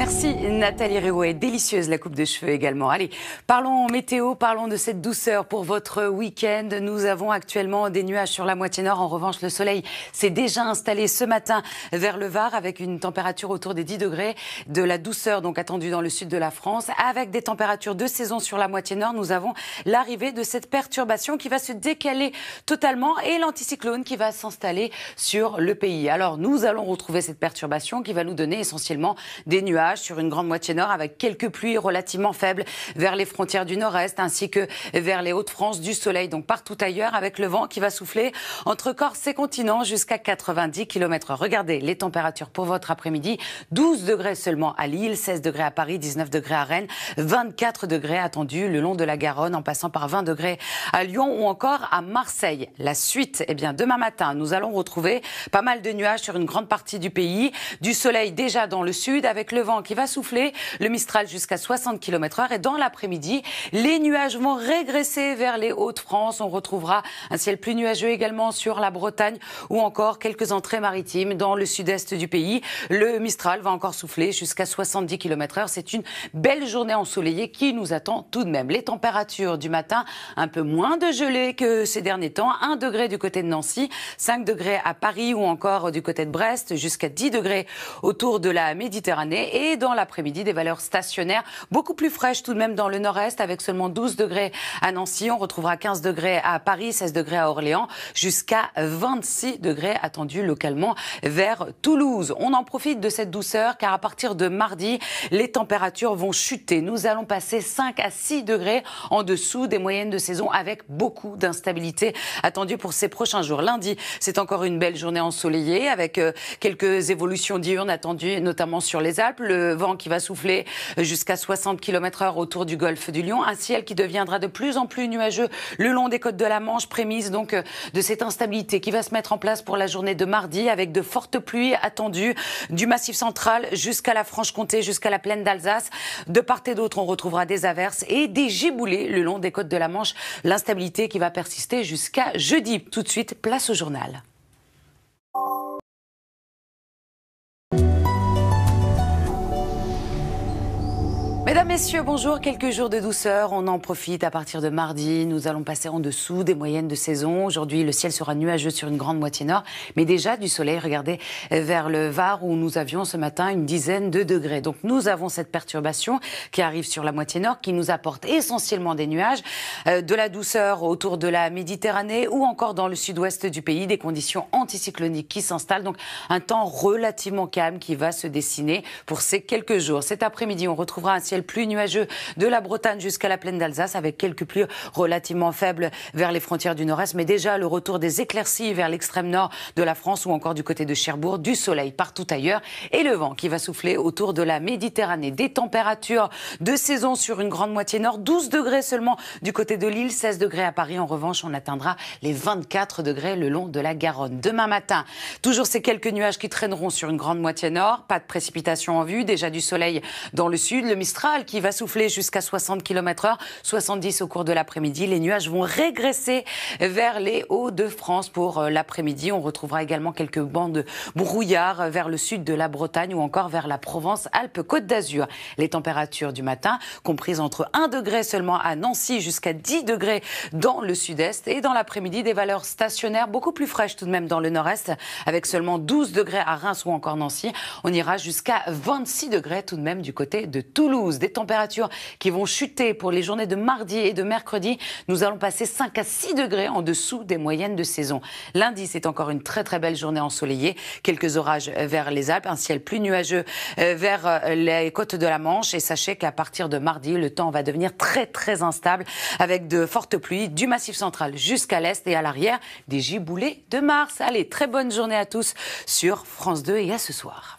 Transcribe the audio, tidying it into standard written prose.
Merci Nathalie Réauet, délicieuse la coupe de cheveux également. Allez, parlons météo, parlons de cette douceur pour votre week-end. Nous avons actuellement des nuages sur la moitié nord. En revanche, le soleil s'est déjà installé ce matin vers le Var avec une température autour des 10 degrés. De la douceur donc attendue dans le sud de la France. Avec des températures de saison sur la moitié nord, nous avons l'arrivée de cette perturbation qui va se décaler totalement et l'anticyclone qui va s'installer sur le pays. Alors nous allons retrouver cette perturbation qui va nous donner essentiellement des nuages sur une grande moitié nord avec quelques pluies relativement faibles vers les frontières du nord-est ainsi que vers les Hauts-de-France, du soleil donc partout ailleurs avec le vent qui va souffler entre Corse et continent jusqu'à 90 km/h. Regardez les températures pour votre après-midi, 12 degrés seulement à Lille, 16 degrés à Paris, 19 degrés à Rennes, 24 degrés attendus le long de la Garonne en passant par 20 degrés à Lyon ou encore à Marseille. La suite, eh bien demain matin, nous allons retrouver pas mal de nuages sur une grande partie du pays, du soleil déjà dans le sud avec le vent qui va souffler, le Mistral jusqu'à 60 km/h et dans l'après-midi, les nuages vont régresser vers les Hauts-de-France. On retrouvera un ciel plus nuageux également sur la Bretagne ou encore quelques entrées maritimes dans le sud-est du pays. Le Mistral va encore souffler jusqu'à 70 km/h. C'est une belle journée ensoleillée qui nous attend tout de même. Les températures du matin, un peu moins de gelée que ces derniers temps. 1 degré du côté de Nancy, 5 degrés à Paris ou encore du côté de Brest, jusqu'à 10 degrés autour de la Méditerranée. Et dans l'après-midi, des valeurs stationnaires beaucoup plus fraîches tout de même dans le nord-est avec seulement 12 degrés à Nancy. On retrouvera 15 degrés à Paris, 16 degrés à Orléans, jusqu'à 26 degrés attendus localement vers Toulouse. On en profite de cette douceur car à partir de mardi, les températures vont chuter. Nous allons passer 5 à 6 degrés en dessous des moyennes de saison avec beaucoup d'instabilité attendue pour ces prochains jours. Lundi, c'est encore une belle journée ensoleillée avec quelques évolutions diurnes attendues notamment sur les Alpes. Le vent qui va souffler jusqu'à 60 km/h autour du golfe du Lion. Un ciel qui deviendra de plus en plus nuageux le long des côtes de la Manche, prémisse donc de cette instabilité qui va se mettre en place pour la journée de mardi avec de fortes pluies attendues du Massif central jusqu'à la Franche-Comté, jusqu'à la plaine d'Alsace. De part et d'autre, on retrouvera des averses et des giboulées le long des côtes de la Manche. L'instabilité qui va persister jusqu'à jeudi. Tout de suite, place au journal. Mesdames, Messieurs, bonjour. Quelques jours de douceur. On en profite à partir de mardi. Nous allons passer en dessous des moyennes de saison. Aujourd'hui, le ciel sera nuageux sur une grande moitié nord. Mais déjà du soleil, regardez, vers le Var où nous avions ce matin une dizaine de degrés. Donc nous avons cette perturbation qui arrive sur la moitié nord, qui nous apporte essentiellement des nuages, de la douceur autour de la Méditerranée ou encore dans le sud-ouest du pays, des conditions anticycloniques qui s'installent. Donc un temps relativement calme qui va se dessiner pour ces quelques jours. Cet après-midi, on retrouvera un ciel plus nuageux de la Bretagne jusqu'à la plaine d'Alsace avec quelques pluies relativement faibles vers les frontières du nord-est. Mais déjà, le retour des éclaircies vers l'extrême nord de la France ou encore du côté de Cherbourg, du soleil partout ailleurs et le vent qui va souffler autour de la Méditerranée. Des températures de saison sur une grande moitié nord, 12 degrés seulement du côté de Lille, 16 degrés à Paris. En revanche, on atteindra les 24 degrés le long de la Garonne. Demain matin, toujours ces quelques nuages qui traîneront sur une grande moitié nord. Pas de précipitations en vue, déjà du soleil dans le sud. Le Mistral qui va souffler jusqu'à 60 km/h, 70 au cours de l'après-midi. Les nuages vont régresser vers les Hauts-de-France pour l'après-midi. On retrouvera également quelques bancs de brouillard vers le sud de la Bretagne ou encore vers la Provence-Alpes-Côte d'Azur. Les températures du matin comprises entre 1 degré seulement à Nancy jusqu'à 10 degrés dans le sud-est et dans l'après-midi des valeurs stationnaires beaucoup plus fraîches tout de même dans le nord-est avec seulement 12 degrés à Reims ou encore Nancy. On ira jusqu'à 26 degrés tout de même du côté de Toulouse. Des températures qui vont chuter pour les journées de mardi et de mercredi. Nous allons passer 5 à 6 degrés en dessous des moyennes de saison. Lundi, c'est encore une très très belle journée ensoleillée. Quelques orages vers les Alpes, un ciel plus nuageux vers les côtes de la Manche. Et sachez qu'à partir de mardi, le temps va devenir très très instable avec de fortes pluies du Massif central jusqu'à l'est et à l'arrière des giboulées de mars. Allez, très bonne journée à tous sur France 2 et à ce soir.